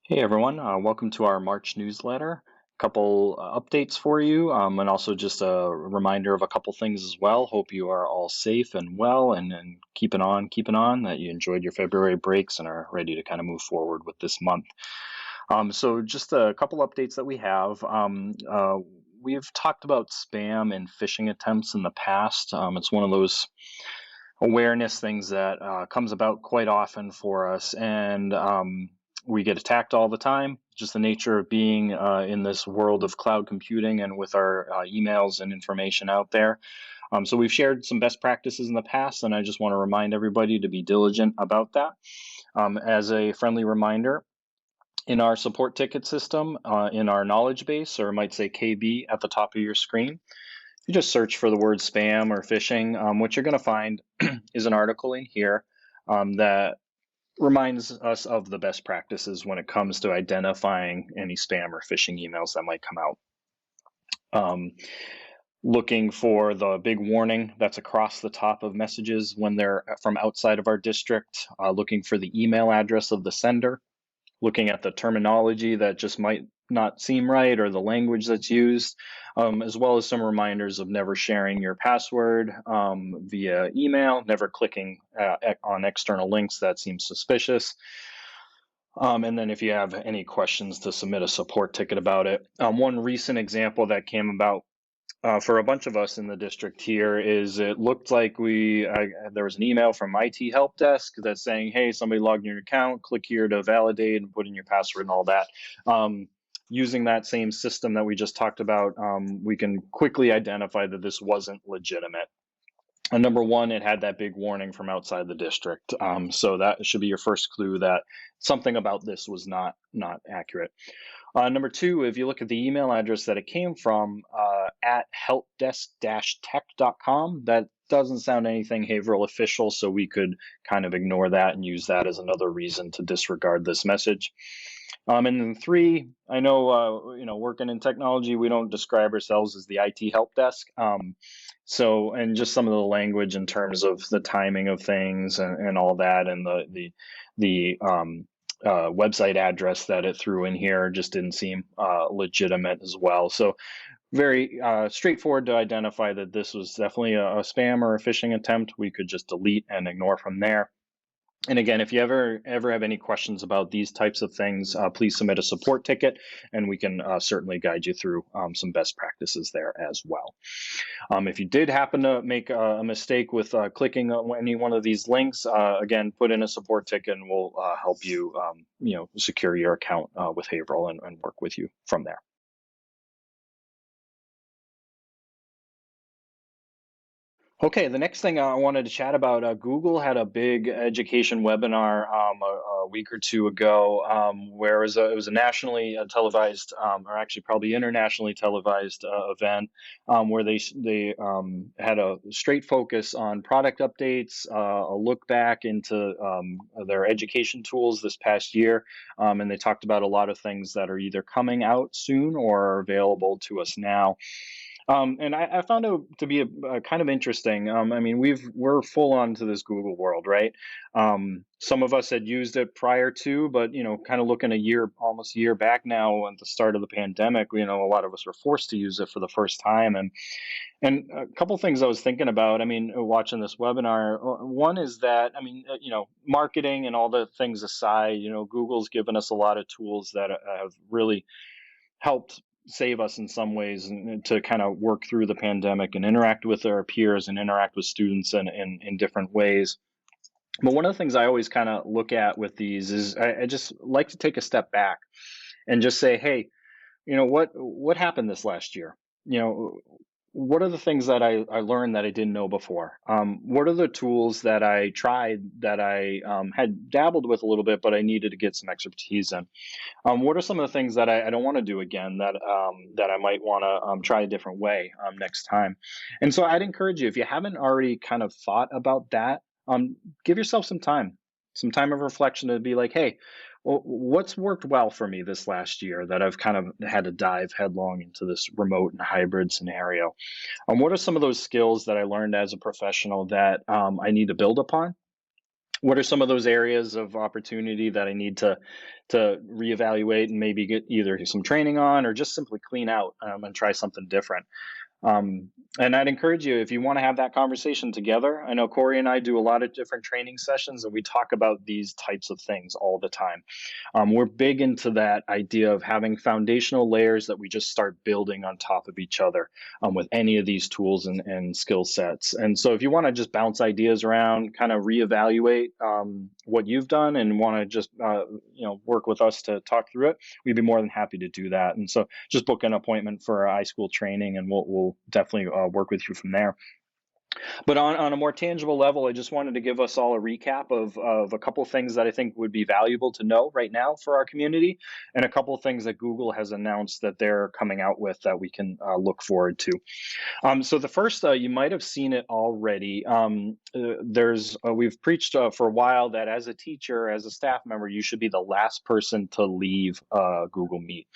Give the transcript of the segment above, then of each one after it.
Hey everyone, welcome to our March newsletter. A couple updates for you, and also just a reminder of a couple things as well. Hope you are all safe and well, and keeping on, that you enjoyed your February breaks and are ready to kind of move forward with this month. So just a couple updates that we have. We've talked about spam and phishing attempts in the past. It's one of those awareness things that comes about quite often for us, and we get attacked all the time. Just the nature of being in this world of cloud computing and with our emails and information out there. So we've shared some best practices in the past, and I just want to remind everybody to be diligent about that. As a friendly reminder, in our support ticket system, in our knowledge base, or it might say KB at the top of your screen, you just search for the word spam or phishing. What you're going to find is an article in here that reminds us of the best practices when it comes to identifying any spam or phishing emails that might come out. Looking for the big warning that's across the top of messages when they're from outside of our district, looking for the email address of the sender, looking at the terminology that just might not seem right or the language that's used, as well as some reminders of never sharing your password via email, never clicking on external links that seem suspicious. And then if you have any questions, to submit a support ticket about it. One recent example that came about for a bunch of us in the district here is it looked like there was an email from IT help desk that's saying, hey, somebody logged in your account, click here to validate and put in your password and all that. Using that same system that we just talked about, we can quickly identify that this wasn't legitimate. And number one, it had that big warning from outside the district. So that should be your first clue that something about this was not accurate. Number two, if you look at the email address that it came from, at helpdesk-tech.com, that doesn't sound anything Haverhill official, so we could kind of ignore that and use that as another reason to disregard this message. And then three, I know, working in technology, we don't describe ourselves as the IT help desk. And just some of the language in terms of the timing of things and all that, and the website address that it threw in here just didn't seem legitimate as well. So very straightforward to identify that this was definitely a spam or a phishing attempt. We could just delete and ignore from there. And again, if you ever have any questions about these types of things, please submit a support ticket, and we can certainly guide you through some best practices there as well. If you did happen to make a mistake with clicking on any one of these links, again, put in a support ticket, and we'll help you, secure your account with Haverhill and work with you from there. Okay, the next thing I wanted to chat about, Google had a big education webinar a week or two ago, where it was a nationally televised, or actually probably internationally televised event, where they had a straight focus on product updates, a look back into their education tools this past year, and they talked about a lot of things that are either coming out soon or are available to us now. And I found it to be a kind of interesting. I mean, we're full on to this Google world, right? Some of us had used it prior to, but kind of looking almost a year back now, at the start of the pandemic, a lot of us were forced to use it for the first time. And a couple things I was thinking about. I mean, watching this webinar, one is that, I mean, marketing and all the things aside, Google's given us a lot of tools that have really helped save us in some ways, and to kind of work through the pandemic and interact with our peers and interact with students in different ways. But one of the things I always kind of look at with these is I just like to take a step back and just say, hey, what happened this last year? What are the things that I learned that I didn't know before? What are the tools that I tried that I had dabbled with a little bit, but I needed to get some expertise in? What are some of the things that I don't want to do again, that I might want to try a different way next time? And so I'd encourage you, if you haven't already kind of thought about that, give yourself some time of reflection to be like, hey, well, what's worked well for me this last year that I've kind of had to dive headlong into this remote and hybrid scenario? What are some of those skills that I learned as a professional that I need to build upon? What are some of those areas of opportunity that I need to reevaluate and maybe get either some training on or just simply clean out, and try something different? Um, and I'd encourage you, if you want to have that conversation together. I know Corey and I do a lot of different training sessions, and we talk about these types of things all the time. We're big into that idea of having foundational layers that we just start building on top of each other, with any of these tools and skill sets. And so, if you want to just bounce ideas around, kind of reevaluate what you've done, and want to just work with us to talk through it, we'd be more than happy to do that. And so, just book an appointment for our iSchool training, and we'll definitely work with you from there. But on a more tangible level, I just wanted to give us all a recap of a couple things that I think would be valuable to know right now for our community, and a couple things that Google has announced that they're coming out with that we can look forward to. So the first, you might have seen it already. There's We've preached for a while that as a teacher, as a staff member, you should be the last person to leave Google Meet,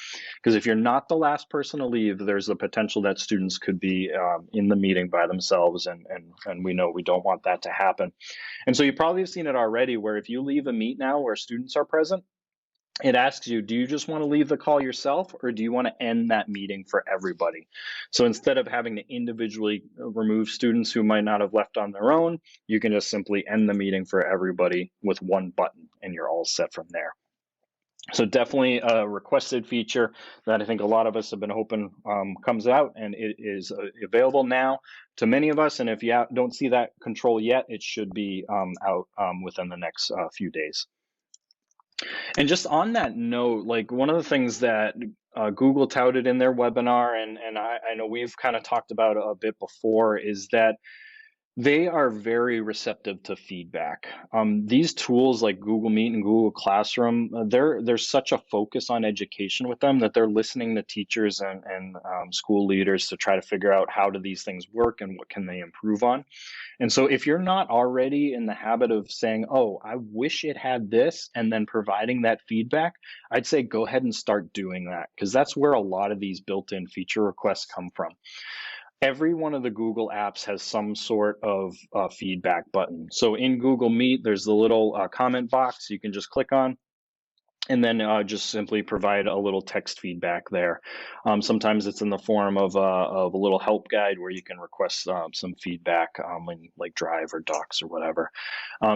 because if you're not the last person to leave, there's the potential that students could be in the meeting by themselves, and we know we don't want that to happen. And so you probably have seen it already, where if you leave a meet now where students are present, it asks you, do you just want to leave the call yourself, or do you want to end that meeting for everybody? So instead of having to individually remove students who might not have left on their own, you can just simply end the meeting for everybody with one button, and you're all set from there. So definitely a requested feature that I think a lot of us have been hoping comes out, and it is available now to many of us. And if you don't see that control yet, it should be out within the next few days. And just on that note, like one of the things that Google touted in their webinar, and I know we've kind of talked about a bit before, is that they are very receptive to feedback. These tools like Google Meet and Google Classroom, there's such a focus on education with them that they're listening to teachers and school leaders to try to figure out how do these things work and what can they improve on. And so if you're not already in the habit of saying, oh, I wish it had this, and then providing that feedback, I'd say go ahead and start doing that, because that's where a lot of these built-in feature requests come from. Every one of the Google apps has some sort of feedback button. So in Google Meet, there's the little comment box you can just click on, and then just simply provide a little text feedback there. Sometimes it's in the form of a little help guide where you can request some feedback in like Drive or Docs or whatever.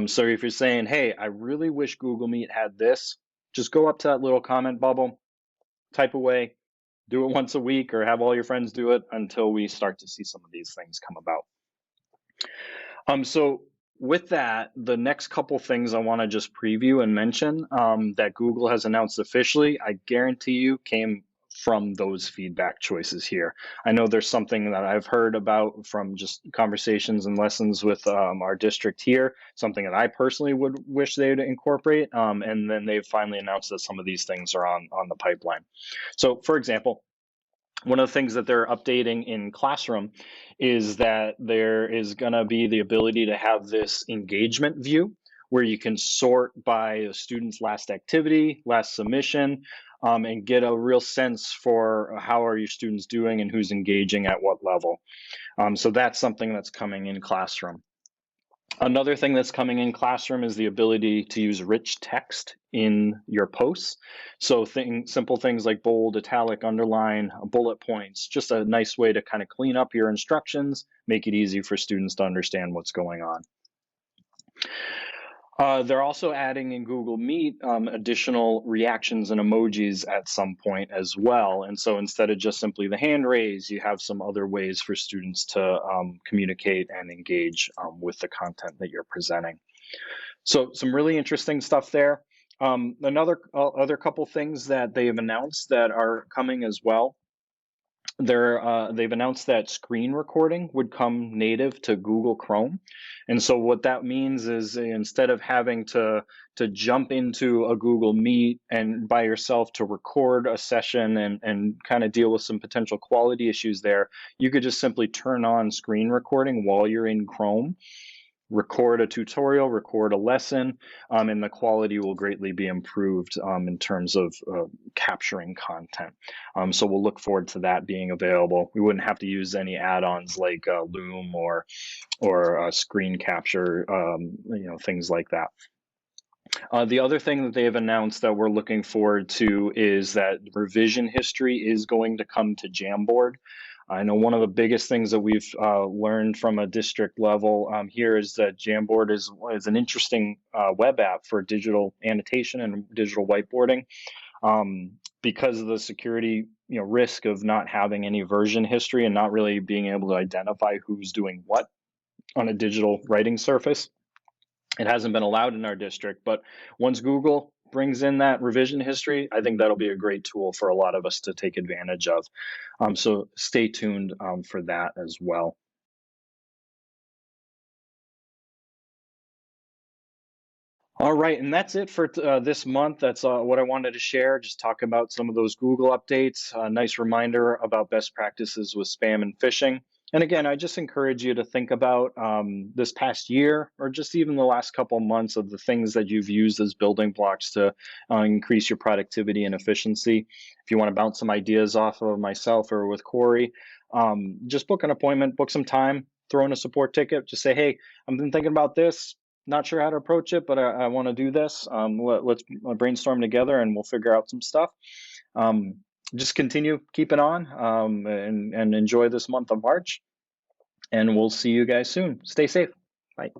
So if you're saying, hey, I really wish Google Meet had this, just go up to that little comment bubble, type away, do it once a week, or have all your friends do it until we start to see some of these things come about. So with that, the next couple things I want to just preview and mention that Google has announced officially, I guarantee you came from those feedback choices here. I know there's something that I've heard about from just conversations and lessons with our district here, something that I personally would wish they would incorporate, and then they've finally announced that some of these things are on the pipeline. So for example, one of the things that they're updating in Classroom is that there is going to be the ability to have this engagement view where you can sort by a student's last activity, last submission, and get a real sense for how are your students doing and who's engaging at what level. So that's something that's coming in Classroom. Another thing that's coming in Classroom is the ability to use rich text in your posts. So simple things like bold, italic, underline, bullet points, just a nice way to kind of clean up your instructions, make it easy for students to understand what's going on. They're also adding in Google Meet additional reactions and emojis at some point as well. And so instead of just simply the hand raise, you have some other ways for students to communicate and engage with the content that you're presenting. So some really interesting stuff there. Other couple things that they've announced that are coming as well. They've announced that screen recording would come native to Google Chrome. And so what that means is instead of having to jump into a Google Meet and by yourself to record a session and kind of deal with some potential quality issues there, you could just simply turn on screen recording while you're in Chrome, record a tutorial, record a lesson, and the quality will greatly be improved in terms of capturing content. So we'll look forward to that being available. We wouldn't have to use any add-ons like Loom or screen capture, things like that. The other thing that they have announced that we're looking forward to is that revision history is going to come to Jamboard. I know one of the biggest things that we've learned from a district level here is that Jamboard is an interesting web app for digital annotation and digital whiteboarding. Because of the security risk of not having any version history and not really being able to identify who's doing what on a digital writing surface. It hasn't been allowed in our district, but once Google brings in that revision history, I think that'll be a great tool for a lot of us to take advantage of. So stay tuned for that as well. All right, and that's it for this month. That's what I wanted to share. Just talk about some of those Google updates. A nice reminder about best practices with spam and phishing. And again, I just encourage you to think about this past year or just even the last couple of months of the things that you've used as building blocks to increase your productivity and efficiency. If you want to bounce some ideas off of myself or with Corey, just book an appointment, book some time, throw in a support ticket. Just say, hey, I've been thinking about this. Not sure how to approach it, but I want to do this. Let's brainstorm together and we'll figure out some stuff. Just continue keeping on and enjoy this month of March. And we'll see you guys soon. Stay safe. Bye.